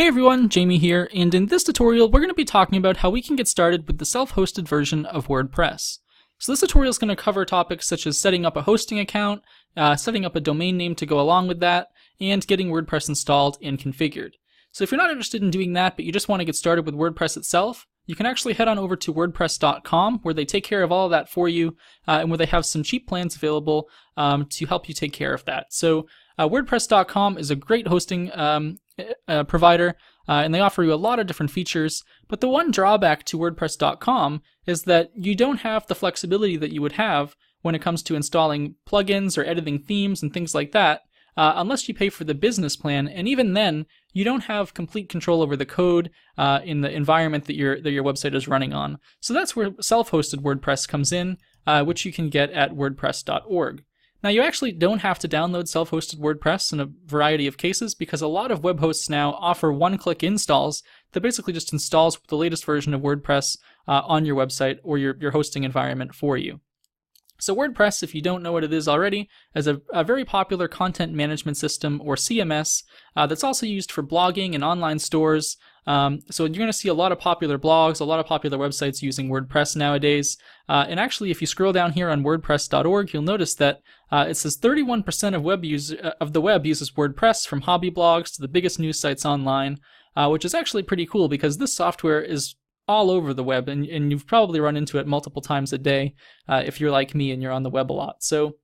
Hey everyone, Jamie here, and in this tutorial we're going to be talking about how we can get started with the self-hosted version of WordPress. So this tutorial is going to cover topics such as setting up a hosting account, setting up a domain name to go along with that, and getting WordPress installed and configured. So if you're not interested in doing that, but you just want to get started with WordPress itself, you can actually head on over to WordPress.com where they take care of all of that for you, and where they have some cheap plans available to help you take care of that. So WordPress.com is a great hosting provider, and they offer you a lot of different features, but the one drawback to WordPress.com is that you don't have the flexibility that you would have when it comes to installing plugins or editing themes and things like that, unless you pay for the business plan, and even then, you don't have complete control over the code in the environment that your website is running on. So that's where self-hosted WordPress comes in, which you can get at wordpress.org. Now, you actually don't have to download self-hosted WordPress in a variety of cases because a lot of web hosts now offer one-click installs that basically just installs the latest version of WordPress on your website or your hosting environment for you. So WordPress, if you don't know what it is already, is a very popular content management system, or CMS, that's also used for blogging and online stores. So you're going to see a lot of popular blogs, a lot of popular websites using WordPress nowadays. And actually, if you scroll down here on WordPress.org, you'll notice that it says 31% of the web uses WordPress, from hobby blogs to the biggest news sites online, which is actually pretty cool because this software is all over the web, and you've probably run into it multiple times a day if you're like me and you're on the web a lot. So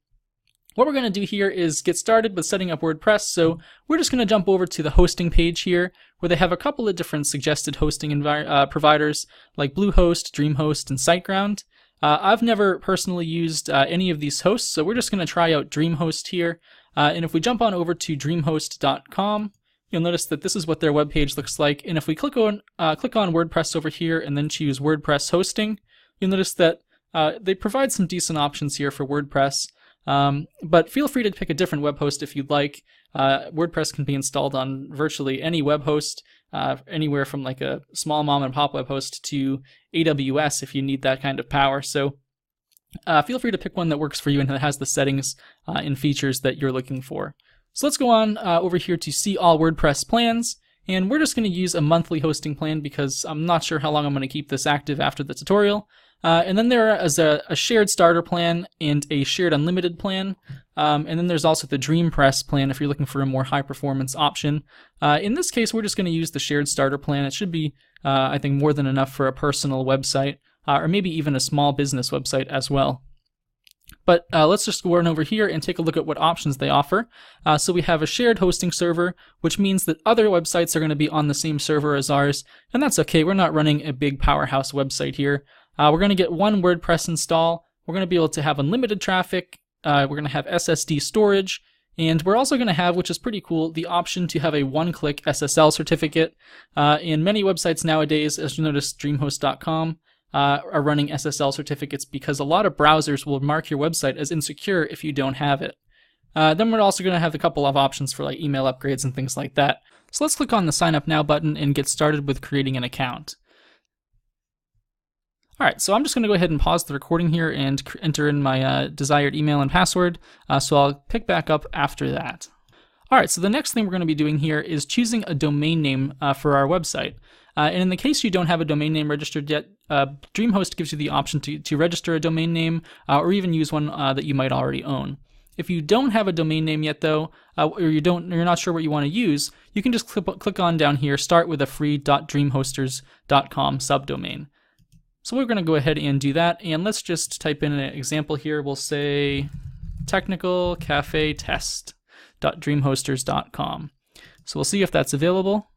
what we're going to do here is get started with setting up WordPress. So we're just going to jump over to the hosting page here, where they have a couple of different suggested hosting providers like Bluehost, DreamHost, and SiteGround. I've never personally used any of these hosts, so we're just going to try out DreamHost here. And if we jump on over to DreamHost.com, you'll notice that this is what their webpage looks like. And if we click on WordPress over here and then choose WordPress hosting, you'll notice that they provide some decent options here for WordPress. But feel free to pick a different web host if you'd like. WordPress can be installed on virtually any web host, anywhere from like a small mom and pop web host to AWS if you need that kind of power. So feel free to pick one that works for you and that has the settings and features that you're looking for. So let's go on over here to see all WordPress plans, and we're just going to use a monthly hosting plan because I'm not sure how long I'm going to keep this active after the tutorial. And then there is a shared starter plan and a shared unlimited plan, and then there's also the DreamPress plan if you're looking for a more high performance option. In this case, we're just going to use the shared starter plan. It should be, I think, more than enough for a personal website, or maybe even a small business website as well. But let's just go on over here and take a look at what options they offer. So we have a shared hosting server, which means that other websites are going to be on the same server as ours, and that's okay. We're not running a big powerhouse website here. We're going to get one WordPress install. We're going to be able to have unlimited traffic. We're going to have SSD storage, and we're also going to have, which is pretty cool, the option to have a one-click SSL certificate. In many websites nowadays, as you notice, DreamHost.com, are running SSL certificates because a lot of browsers will mark your website as insecure if you don't have it. Then we're also going to have a couple of options for like email upgrades and things like that. So let's click on the Sign Up Now button and get started with creating an account. Alright, so I'm just going to go ahead and pause the recording here and enter in my desired email and password, so I'll pick back up after that. Alright, so the next thing we're going to be doing here is choosing a domain name for our website. And in the case you don't have a domain name registered yet, DreamHost gives you the option to register a domain name, or even use one that you might already own. If you don't have a domain name yet though, or you're not sure what you want to use, you can just click on down here, start with a free .dreamhosters.com subdomain. So we're going to go ahead and do that, and let's just type in an example here. We'll say technicalcafetest.dreamhosters.com. So we'll see if that's available,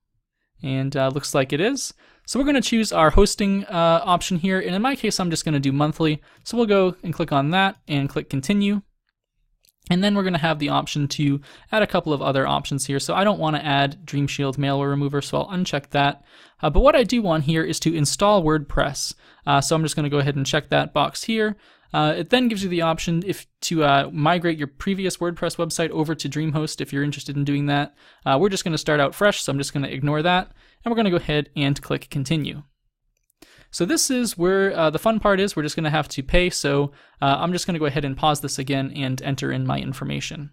and looks like it is. So we're going to choose our hosting option here, and in my case I'm just going to do monthly. So we'll go and click on that and click continue. And then we're going to have the option to add a couple of other options here. So I don't want to add Dream Shield malware remover, so I'll uncheck that. But what I do want here is to install WordPress. So I'm just going to go ahead and check that box here. It then gives you the option to migrate your previous WordPress website over to DreamHost if you're interested in doing that. We're just going to start out fresh, so I'm just going to ignore that. And we're going to go ahead and click continue. So this is where the fun part is. We're just going to have to pay, so I'm just going to go ahead and pause this again and enter in my information.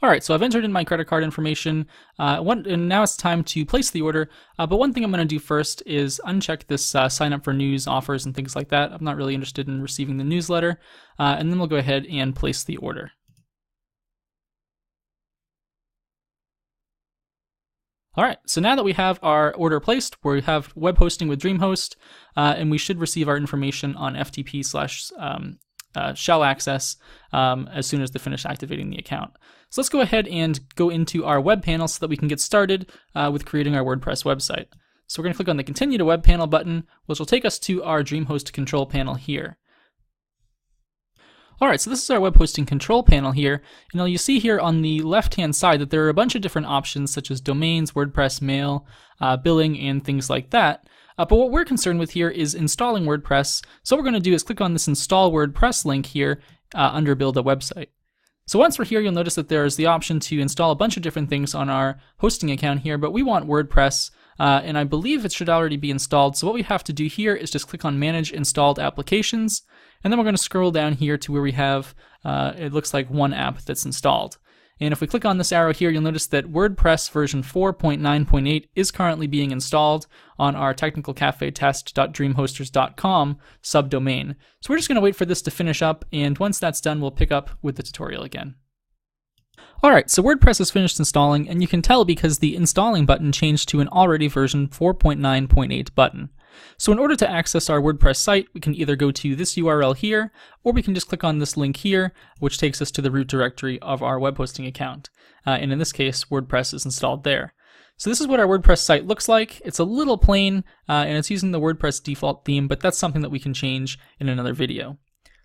Alright, so I've entered in my credit card information, and now it's time to place the order, but one thing I'm going to do first is uncheck this sign up for news, offers, and things like that. I'm not really interested in receiving the newsletter, and then we'll go ahead and place the order. Alright, so now that we have our order placed, we have web hosting with DreamHost, and we should receive our information on FTP/shell access as soon as they finish activating the account. So let's go ahead and go into our web panel so that we can get started with creating our WordPress website. So we're going to click on the Continue to Web Panel button, which will take us to our DreamHost control panel here. Alright, so this is our web hosting control panel here, and now you see here on the left-hand side that there are a bunch of different options such as domains, WordPress, mail, billing, and things like that. But what we're concerned with here is installing WordPress, so what we're going to do is click on this Install WordPress link here under Build a Website. So once we're here, you'll notice that there's the option to install a bunch of different things on our hosting account here, but we want WordPress, and I believe it should already be installed. So what we have to do here is just click on Manage Installed Applications, and then we're going to scroll down here to where we have, it looks like one app that's installed. And if we click on this arrow here, you'll notice that WordPress version 4.9.8 is currently being installed on our technicalcafetest.dreamhosters.com subdomain. So we're just going to wait for this to finish up, and once that's done, we'll pick up with the tutorial again. Alright, so WordPress is finished installing, and you can tell because the installing button changed to an already version 4.9.8 button. So in order to access our WordPress site, we can either go to this URL here, or we can just click on this link here, which takes us to the root directory of our web hosting account. And in this case, WordPress is installed there. So this is what our WordPress site looks like. It's a little plain, and it's using the WordPress default theme, but that's something that we can change in another video.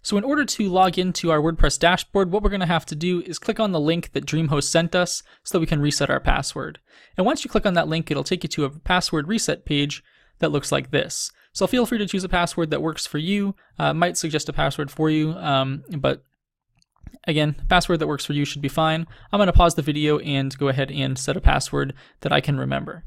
So in order to log into our WordPress dashboard, what we're going to have to do is click on the link that DreamHost sent us so that we can reset our password. And once you click on that link, it'll take you to a password reset page that looks like this. So feel free to choose a password that works for you. Might suggest a password for you, but again, password that works for you should be fine. I'm going to pause the video and go ahead and set a password that I can remember.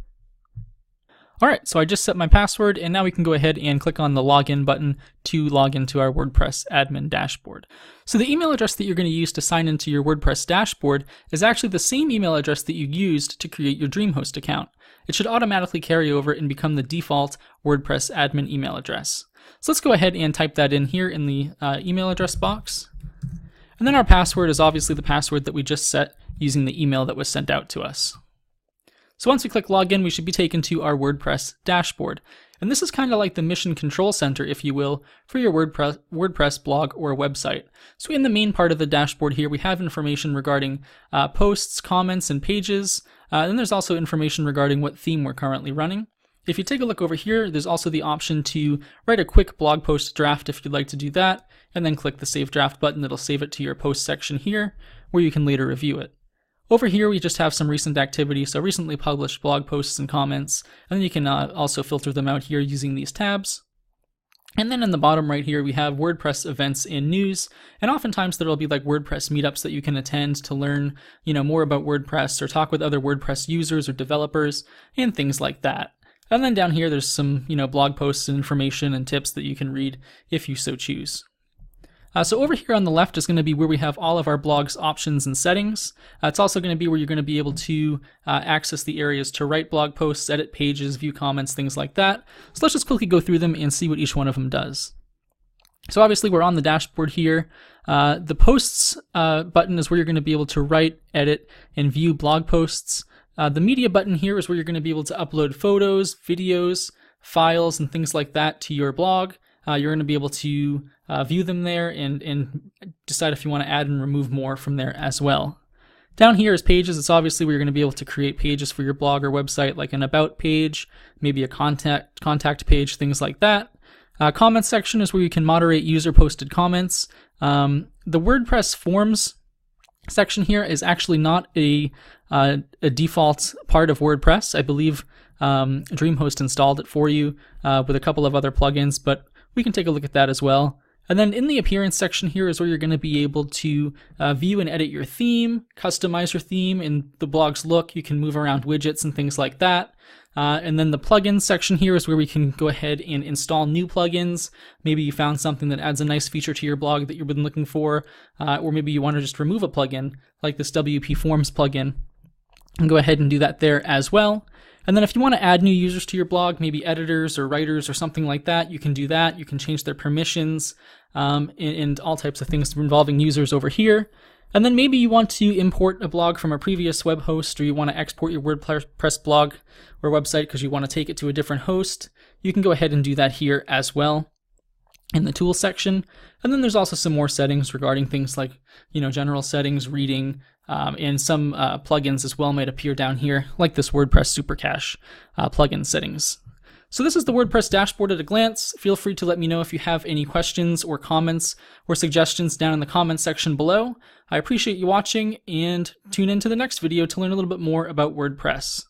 Alright, so I just set my password, and now we can go ahead and click on the login button to log into our WordPress admin dashboard. So the email address that you're going to use to sign into your WordPress dashboard is actually the same email address that you used to create your DreamHost account. It should automatically carry over and become the default WordPress admin email address. So let's go ahead and type that in here in the email address box. And then our password is obviously the password that we just set using the email that was sent out to us. So once we click login, we should be taken to our WordPress dashboard. And this is kind of like the mission control center, if you will, for your WordPress blog or website. So in the main part of the dashboard here, we have information regarding posts, comments, and pages. Then there's also information regarding what theme we're currently running. If you take a look over here, there's also the option to write a quick blog post draft if you'd like to do that, and then click the Save Draft button. It'll save it to your post section here, where you can later review it. Over here, we just have some recent activity, so recently published blog posts and comments, and then you can also filter them out here using these tabs. And then in the bottom right here, we have WordPress events and news, and oftentimes there'll be like WordPress meetups that you can attend to learn, more about WordPress or talk with other WordPress users or developers and things like that. And then down here, there's some, blog posts and information and tips that you can read if you so choose. So over here on the left is going to be where we have all of our blog's options and settings. It's also going to be where you're going to be able to access the areas to write blog posts, edit pages, view comments, things like that. So let's just quickly go through them and see what each one of them does. So obviously we're on the dashboard here. The posts button is where you're going to be able to write, edit, and view blog posts. The media button here is where you're going to be able to upload photos, videos, files, and things like that to your blog. You're going to be able to view them there and decide if you want to add and remove more from there as well. Down here is pages. It's obviously where you're going to be able to create pages for your blog or website, like an about page, maybe a contact page, things like that. Comments section is where you can moderate user posted comments. The WordPress forms section here is actually not a default part of WordPress. I believe DreamHost installed it for you with a couple of other plugins, but we can take a look at that as well. And then in the appearance section here is where you're going to be able to view and edit your theme, customize your theme in the blog's look. You can move around widgets and things like that. And then the plugins section here is where we can go ahead and install new plugins. Maybe you found something that adds a nice feature to your blog that you've been looking for, or maybe you want to just remove a plugin like this WP Forms plugin, and go ahead and do that there as well. And then if you want to add new users to your blog, maybe editors or writers or something like that, you can do that. You can change their permissions and all types of things involving users over here. And then maybe you want to import a blog from a previous web host, or you want to export your WordPress blog or website because you want to take it to a different host. You can go ahead and do that here as well in the tools section. And then there's also some more settings regarding things like, general settings, reading, and some plugins as well might appear down here, like this WordPress Super Cache plugin settings. So this is the WordPress dashboard at a glance. Feel free to let me know if you have any questions or comments or suggestions down in the comments section below. I appreciate you watching, and tune in to the next video to learn a little bit more about WordPress.